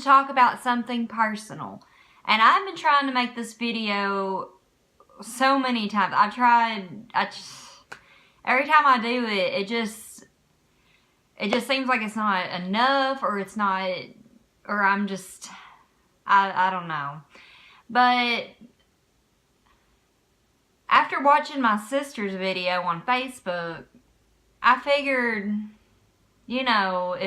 talk about something personal. And I've been trying to make this video so many times. Every time I do it, it just seems like it's not enough, or it's not, or I'm just, I don't know. But after watching my sister's video on Facebook, I figured, you know,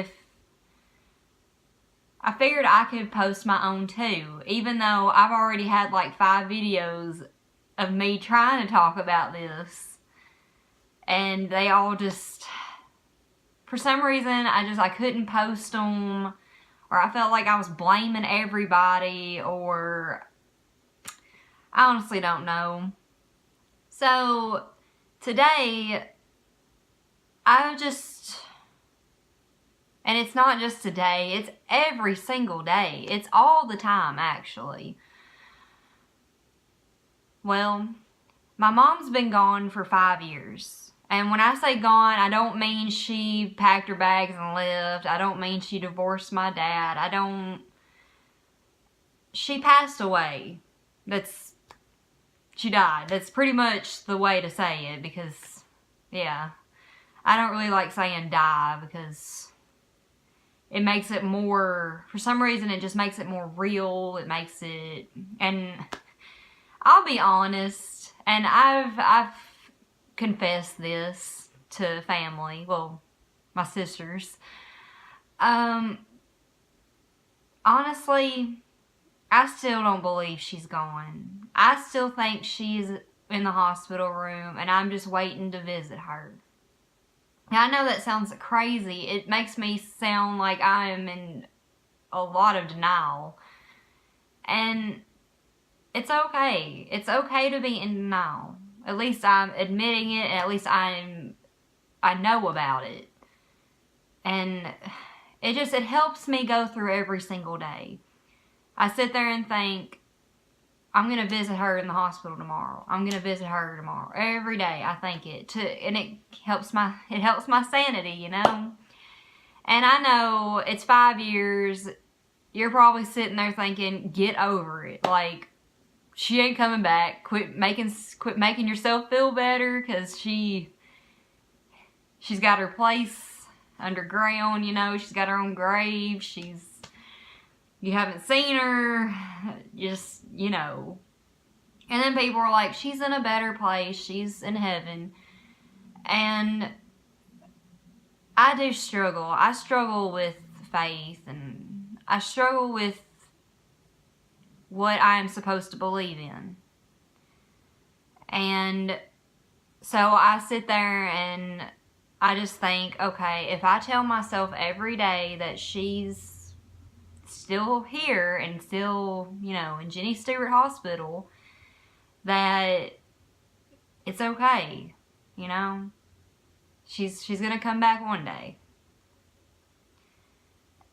I figured I could post my own too, even though I've already had like 5 videos of me trying to talk about this, and they all just, for some reason, I couldn't post them, or I felt like I was blaming everybody, or I honestly don't know. So today, and it's not just today, it's every single day. It's all the time, actually. Well, my mom's been gone for 5 years. And when I say gone, I don't mean she packed her bags and left. I don't mean she divorced my dad. She passed away. She died. That's pretty much the way to say it, because, yeah. I don't really like saying die, because it makes it more, for some reason, it just makes it more real. It makes it, and I'll be honest, and I've confessed this to family, well, my sisters. Honestly, I still don't believe she's gone. I still think she's in the hospital room, and I'm just waiting to visit her. Now, I know that sounds crazy. It makes me sound like I am in a lot of denial. And it's okay. It's okay to be in denial. At least I'm admitting it, and at least I know about it. And it helps me go through every single day. I sit there and think, I'm going to visit her in the hospital tomorrow. I'm going to visit her tomorrow. Every day I think it. And it helps my sanity, you know. And I know it's 5 years. You're probably sitting there thinking, get over it. Like, she ain't coming back. Quit making yourself feel better, because she's got her place underground, you know. She's got her own grave. You haven't seen her, just, you know. And then people are like, she's in a better place. She's in heaven. And I do struggle. I struggle with faith, and I struggle with what I am supposed to believe in. And so I sit there and I just think, okay, if I tell myself every day that she's still here and still, you know, in Jenny Stewart Hospital, that it's okay, you know. She's gonna come back one day.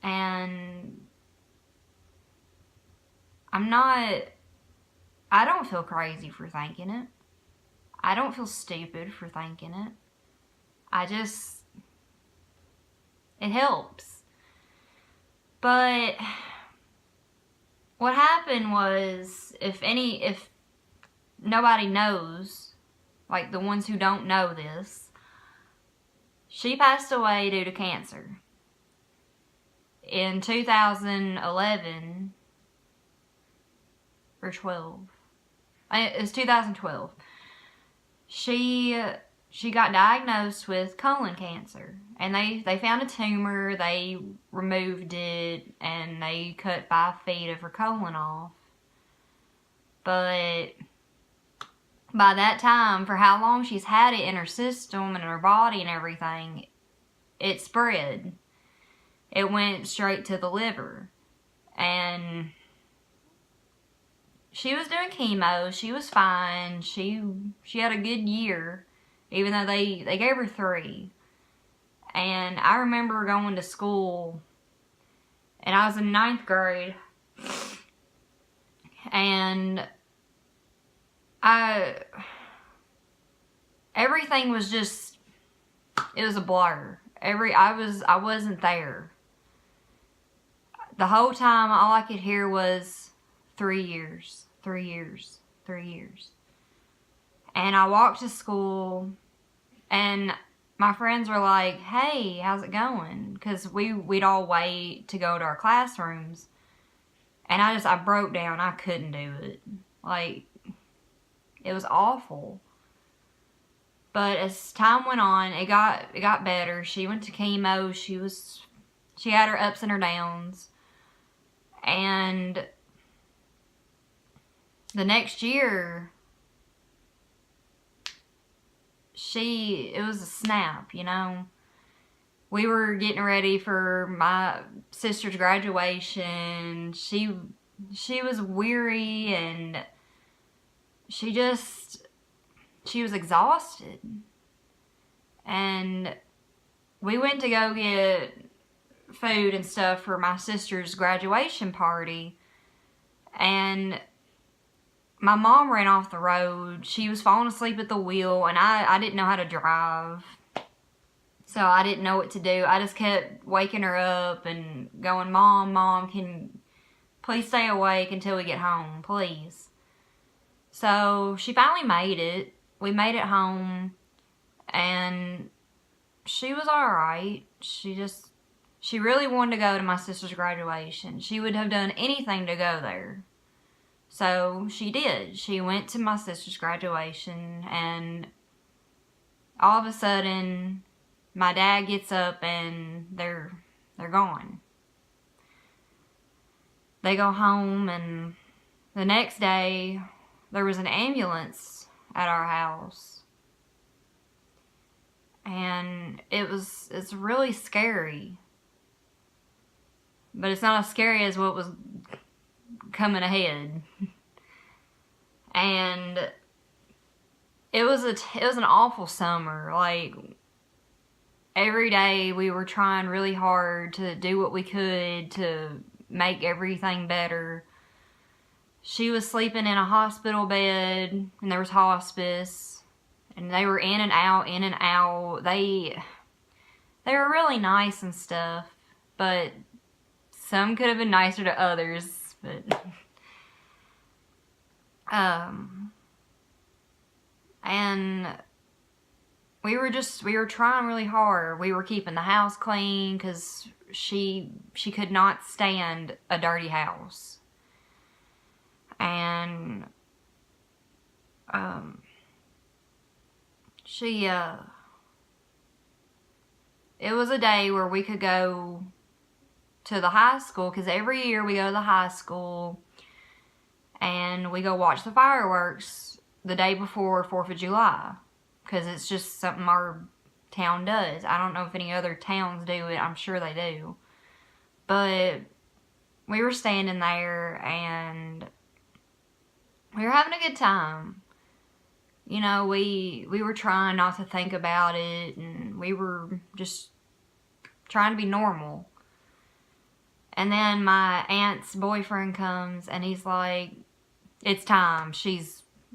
And I don't feel crazy for thinking it. I don't feel stupid for thinking it. It helps. But what happened was, if nobody knows, like the ones who don't know this, she passed away due to cancer. In 2011 or 12. It was 2012. She got diagnosed with colon cancer. And they found a tumor, they removed it, and they cut 5 feet of her colon off. But by that time, for how long she's had it in her system and in her body and everything, it spread. It went straight to the liver. And she was doing chemo, she was fine, she had a good year, even though they gave her 3. And I remember going to school, and I was in 9th grade, and everything was just, it was a blur. I wasn't there. the whole time, all I could hear was 3 years, 3 years, 3 years. And I walked to school, and my friends were like, hey, how's it going? Because we'd all wait to go to our classrooms. And I broke down. I couldn't do it. Like, it was awful. But as time went on, it got better. She went to chemo. She had her ups and her downs. And the next year, it was a snap, you know. We were getting ready for my sister's graduation. She was weary, and she was exhausted. And we went to go get food and stuff for my sister's graduation party, and my mom ran off the road. She was falling asleep at the wheel, and I didn't know how to drive. So I didn't know what to do. I just kept waking her up and going, Mom, can please stay awake until we get home, please. So she finally made it. We made it home, and she was alright. She really wanted to go to my sister's graduation. She would have done anything to go there. So she did. She went to my sister's graduation, and all of a sudden, my dad gets up and they're gone. They go home, and the next day there was an ambulance at our house. And it's really scary. But it's not as scary as what was coming ahead. And it was an awful summer. Like, every day we were trying really hard to do what we could to make everything better. She was sleeping in a hospital bed, and there was hospice, and they were in and out, in and out. They were really nice and stuff, but some could have been nicer to others, but and we were trying really hard. We were keeping the house clean because she could not stand a dirty house. And it was a day where we could go to the high school, because every year we go to the high school and we go watch the fireworks the day before 4th of July. Because it's just something our town does. I don't know if any other towns do it. I'm sure they do. But we were standing there, and we were having a good time. You know, we were trying not to think about it, and we were just trying to be normal. And then my aunt's boyfriend comes, and he's like, it's time.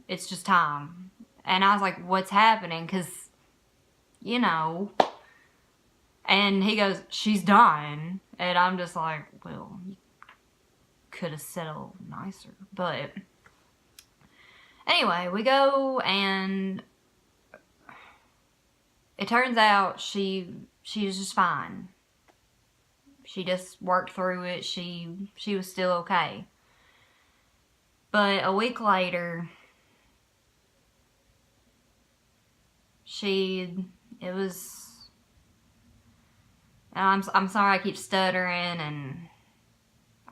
It's just time. And I was like, what's happening? Because, you know. And he goes, she's dying. And I'm just like, well, you could have said a little nicer. But anyway, we go, and it turns out she was just fine. She just worked through it. She was still okay. But a week later, I'm sorry I keep stuttering and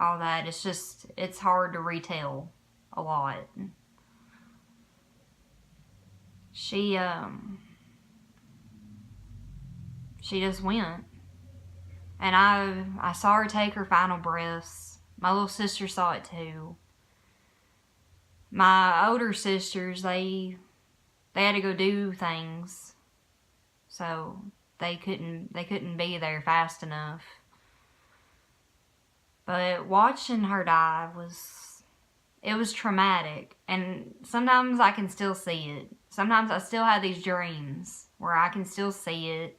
all that. It's hard to retell a lot. She just went. And I saw her take her final breaths. My little sister saw it too. My older sisters, they had to go do things, so they couldn't be there fast enough. But watching her die was traumatic, and sometimes I can still see it. Sometimes I still have these dreams where I can still see it,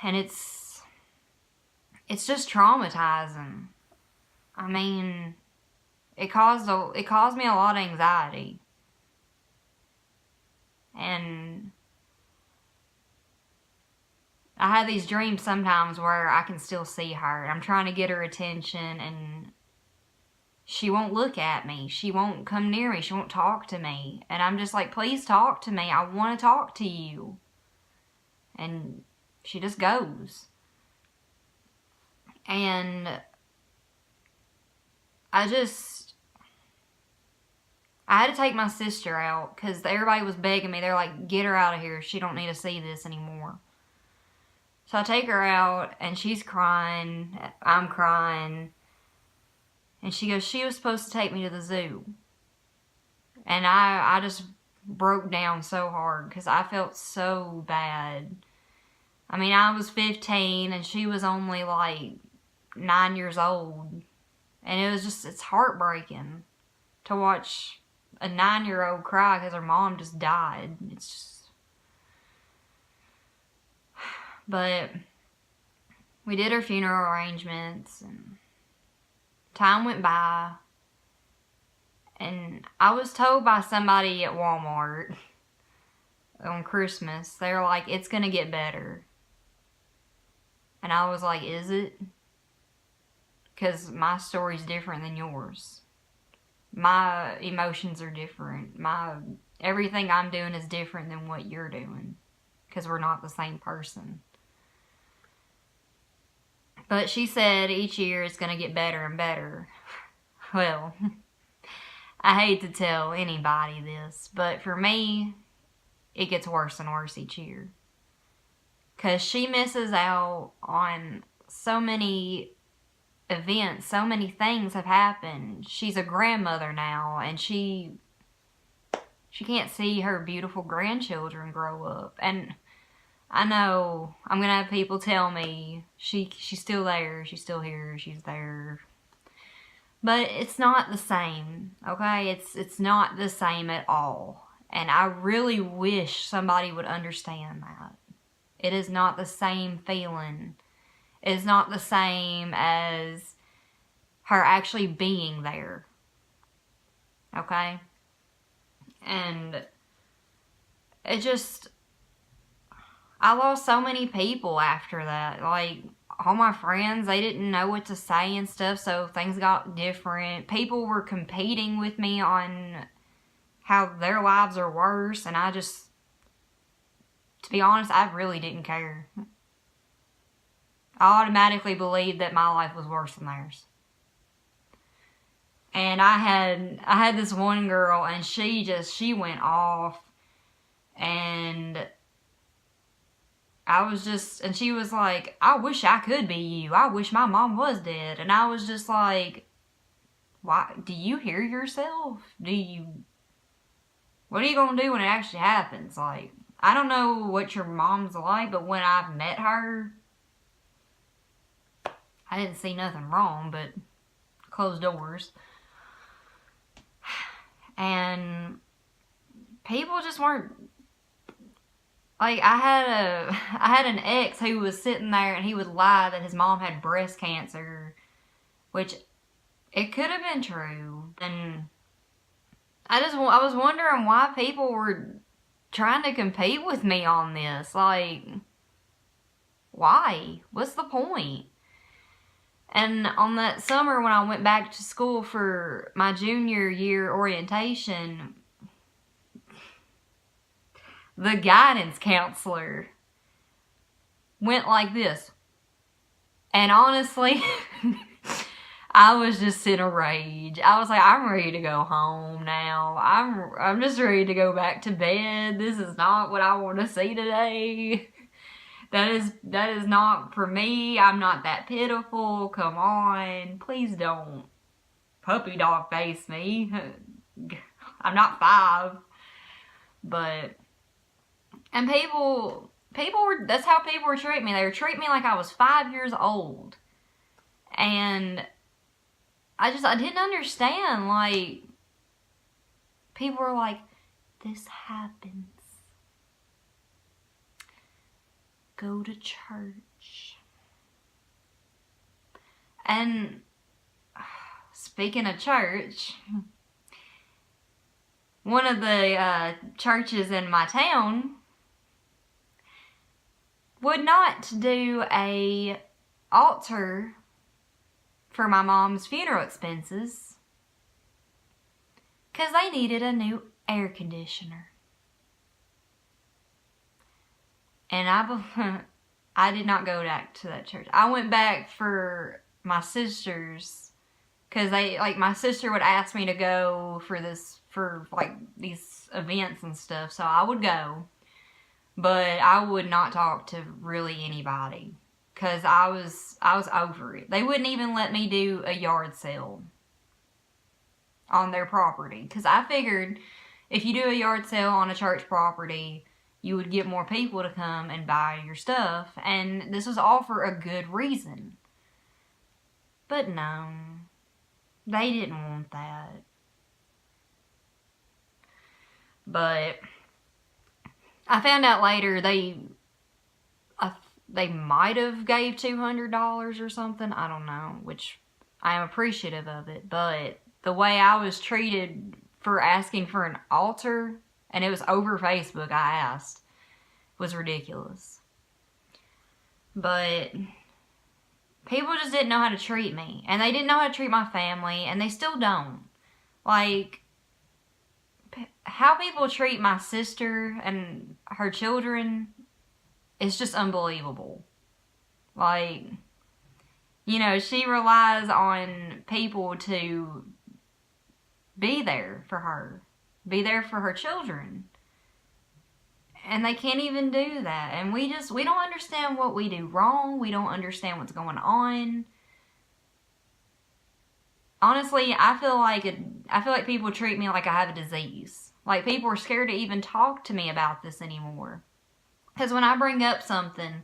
and it's just traumatizing. I mean, it caused me a lot of anxiety. And I have these dreams sometimes where I can still see her. I'm trying to get her attention, and she won't look at me. She won't come near me. She won't talk to me. And I'm just like, please talk to me. I want to talk to you. And she just goes. And I had to take my sister out because everybody was begging me. They're like, get her out of here. She don't need to see this anymore. So I take her out, and she's crying. I'm crying. And she goes, she was supposed to take me to the zoo. And I just broke down so hard because I felt so bad. I mean, I was 15, and she was only like 9 years old. And it was just, it's heartbreaking to watch a 9-year-old cry because her mom just died. It's just... But we did her funeral arrangements, and time went by, and I was told by somebody at Walmart on Christmas, they were like, it's gonna get better. And I was like, is it? Because my story's different than yours. My emotions are different. Everything I'm doing is different than what you're doing. Because we're not the same person. But she said each year it's going to get better and better. Well, I hate to tell anybody this, but for me, it gets worse and worse each year. Because she misses out on so many events, so many things have happened. She's a grandmother now, and she can't see her beautiful grandchildren grow up. And I know I'm going to have people tell me she's still there, she's still here, she's there. But it's not the same, okay? It's not the same at all. And I really wish somebody would understand that. It is not the same feeling. It is not the same as her actually being there. Okay? And it just... I lost so many people after that. Like, all my friends, they didn't know what to say and stuff, so things got different. People were competing with me on how their lives are worse, and I just, to be honest, I really didn't care. I automatically believed that my life was worse than theirs. And I had this one girl, and she went off, and I was just, and she was like, I wish I could be you. I wish my mom was dead. And I was just like, why? Do you hear yourself? What are you going to do when it actually happens? Like, I don't know what your mom's like, but when I met her, I didn't see nothing wrong, but closed doors. And people just weren't, like, I had an ex who was sitting there, and he would lie that his mom had breast cancer, which it could have been true. And I was wondering why people were trying to compete with me on this. Like, why? What's the point? And on that summer when I went back to school for my junior year orientation, the guidance counselor went like this. And honestly, I was just in a rage. I was like, I'm ready to go home now. I'm just ready to go back to bed. This is not what I want to see today. That is not for me. I'm not that pitiful. Come on. Please don't puppy dog face me. I'm not 5. But... And people were, that's how people were treating me. They were treating me like I was 5 years old. And I didn't understand. Like, people were like, this happens. Go to church. And speaking of church, one of the churches in my town would not do a altar for my mom's funeral expenses because they needed a new air conditioner. And I did not go back to that church. I went back for my sister's, because my sister would ask me to go for like these events and stuff, so I would go. But I would not talk to really anybody because I was over it. They wouldn't even let me do a yard sale on their property because I figured if you do a yard sale on a church property, you would get more people to come and buy your stuff, and this was all for a good reason. But no, they didn't want that. But I found out later they might have gave $200 or something. I don't know, which I am appreciative of it. But the way I was treated for asking for an altar, and it was over Facebook I asked, was ridiculous. But people just didn't know how to treat me. And they didn't know how to treat my family, and they still don't. Like, how people treat my sister and her children is just unbelievable. Like, you know, she relies on people to be there for her. Be there for her children. And they can't even do that. And we don't understand what we do wrong. We don't understand what's going on. Honestly, I feel like people treat me like I have a disease. Like, people are scared to even talk to me about this anymore. Because when I bring up something,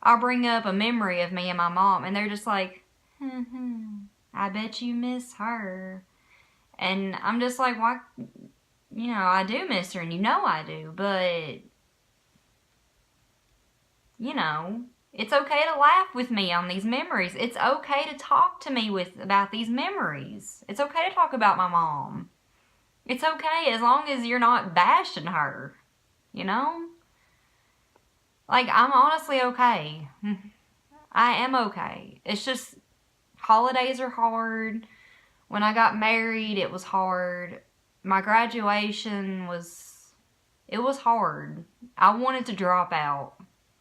I'll bring up a memory of me and my mom, and they're just like, I bet you miss her. And I'm just like, why? You know, I do miss her, and you know I do, but, you know, it's okay to laugh with me on these memories. It's okay to talk to me about these memories. It's okay to talk about my mom. It's okay as long as you're not bashing her, you know? Like, I'm honestly okay. I am okay. It's just, holidays are hard. When I got married, it was hard. My graduation was hard. I wanted to drop out,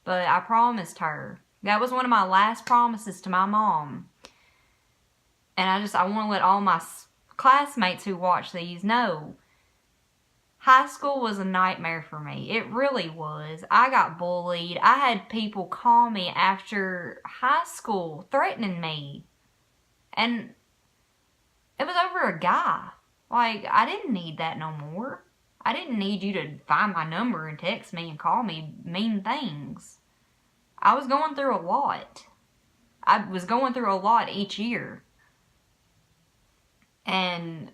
but I promised her. That was one of my last promises to my mom. And I want to let all my classmates who watch these know. High school was a nightmare for me. It really was. I got bullied. I had people call me after high school threatening me. And it was over a guy. Like, I didn't need that no more. I didn't need you to find my number and text me and call me mean things. I was going through a lot. I was going through a lot each year. And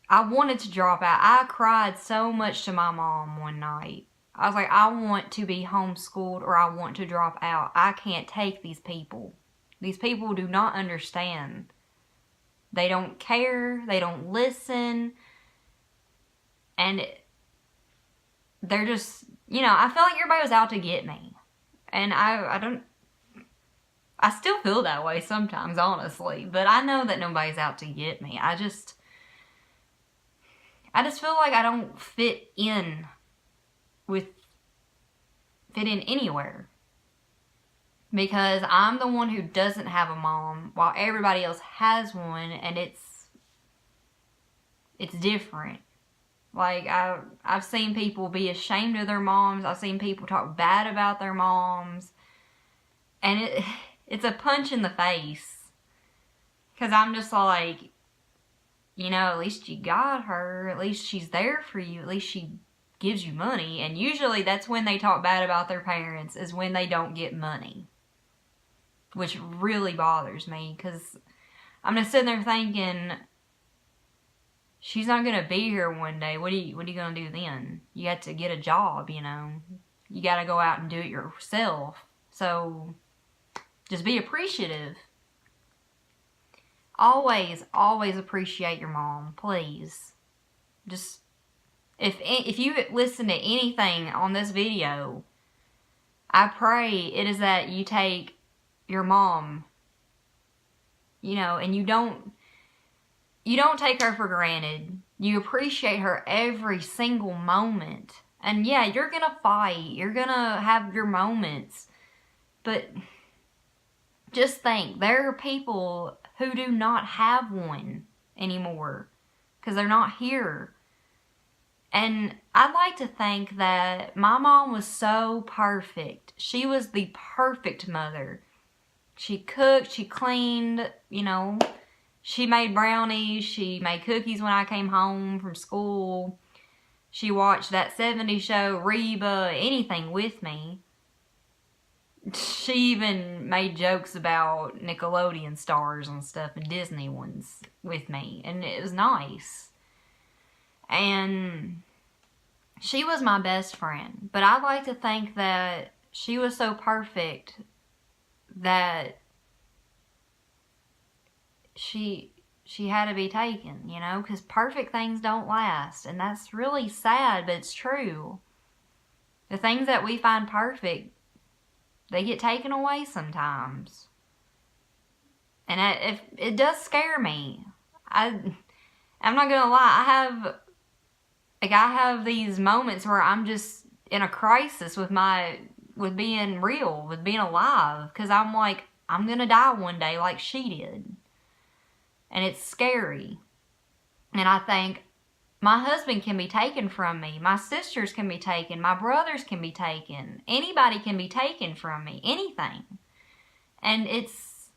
I wanted to drop out. I cried so much to my mom one night. I was like, I want to be homeschooled or I want to drop out. I can't take these people. These people do not understand. They don't care. They don't listen. And they're just, you know, I felt like everybody was out to get me. And I still feel that way sometimes, honestly. But I know that nobody's out to get me. I just feel like I don't fit in anywhere. Because I'm the one who doesn't have a mom while everybody else has one, and it's different. Like, I've seen people be ashamed of their moms. I've seen people talk bad about their moms. And it's a punch in the face. Because I'm just like, you know, at least you got her. At least she's there for you. At least she gives you money. And usually that's when they talk bad about their parents, is when they don't get money. Which really bothers me, because I'm just sitting there thinking, she's not going to be here one day. What are you going to do then? You got to get a job, you know. You got to go out and do it yourself. So, Just be appreciative. Always, always appreciate your mom, please. Just, if you listen to anything on this video, I pray it is that you take your mom, you know, and you don't take her for granted. You appreciate her every single moment. And yeah, you're gonna fight. You're gonna have your moments. But just think, there are people who do not have one anymore because they're not here. And I'd like to think that my mom was so perfect. She was the perfect mother. She cooked, she cleaned, you know, she made brownies, she made cookies when I came home from school. She watched that 70s show, Reba, anything with me. She even made jokes about Nickelodeon stars and stuff and Disney ones with me. And it was nice. And she was my best friend. But I like to think that she was so perfect that she had to be taken, you know, because perfect things don't last. And that's really sad, but it's true. The things that we find perfect, they get taken away sometimes. And it does scare me. I'm not gonna lie, I have these moments where I'm just in a crisis with being real, with being alive. Because I'm like, I'm gonna die one day like she did. And it's scary. And I think, my husband can be taken from me. My sisters can be taken. My brothers can be taken. Anybody can be taken from me. Anything. And it's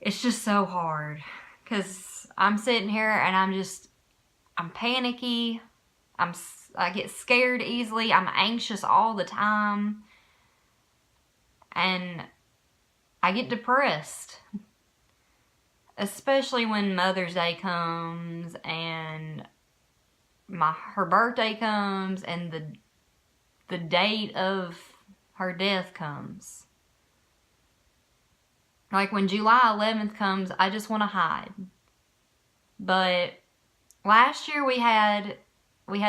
just so hard. Because I'm sitting here and I'm panicky. I get scared easily. I'm anxious all the time. And I get depressed. Especially when Mother's Day comes and her birthday comes and the date of her death comes. Like when July 11th comes, I just want to hide. But last year we had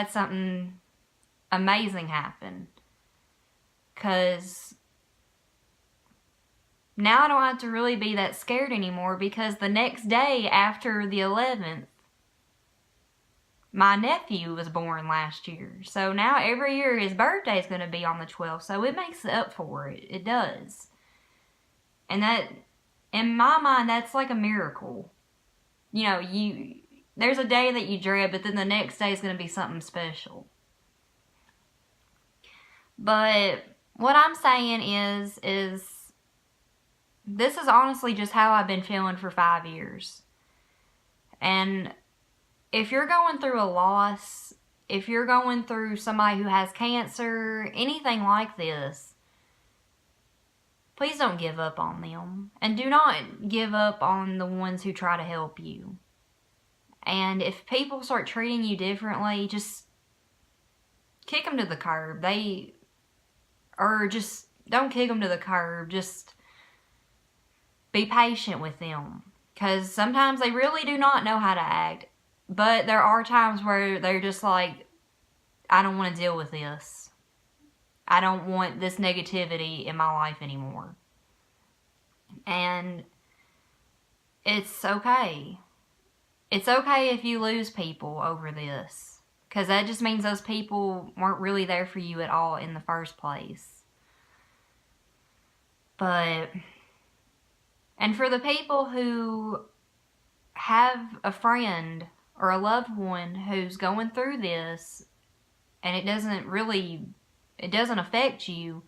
something amazing happen. 'Cause now I don't have to really be that scared anymore, because the next day after the 11th, my nephew was born last year. So now every year his birthday is going to be on the 12th. So it makes up for it. It does. And that, in my mind, that's like a miracle. You know, there's a day that you dread, but then the next day is going to be something special. But what I'm saying is this is honestly just how I've been feeling for 5 years. And if you're going through a loss, if you're going through somebody who has cancer, anything like this, please don't give up on them. And do not give up on the ones who try to help you. And if people start treating you differently, just kick them to the curb. Or just don't kick them to the curb. Just be patient with them. Because sometimes they really do not know how to act. But there are times where they're just like, I don't want to deal with this. I don't want this negativity in my life anymore. And it's okay. It's okay if you lose people over this. Because that just means those people weren't really there for you at all in the first place. And for the people who have a friend or a loved one who's going through this and it doesn't affect you,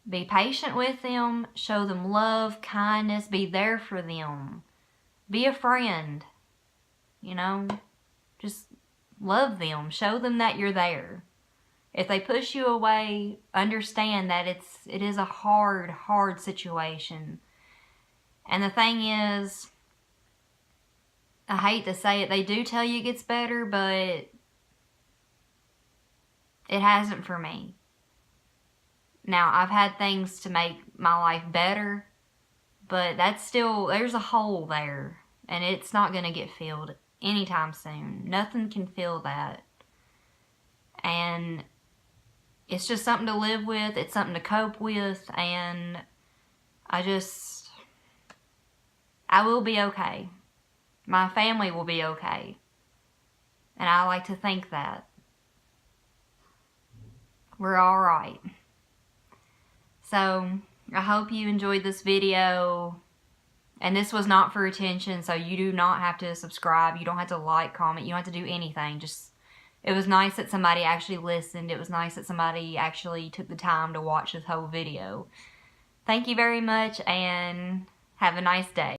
be patient with them, show them love, kindness, be there for them. Be a friend, you know, just love them, show them that you're there. If they push you away, understand that it is a hard, hard situation. And the thing is, I hate to say it, they do tell you it gets better, but it hasn't for me. Now, I've had things to make my life better, but that's still, there's a hole there, and it's not going to get filled anytime soon. Nothing can fill that. And it's just something to live with. It's something to cope with, and I will be okay. My family will be okay. And I like to think that. We're alright. So, I hope you enjoyed this video. And this was not for attention, so you do not have to subscribe. You don't have to like, comment. You don't have to do anything. Just, it was nice that somebody actually listened. It was nice that somebody actually took the time to watch this whole video. Thank you very much, and have a nice day.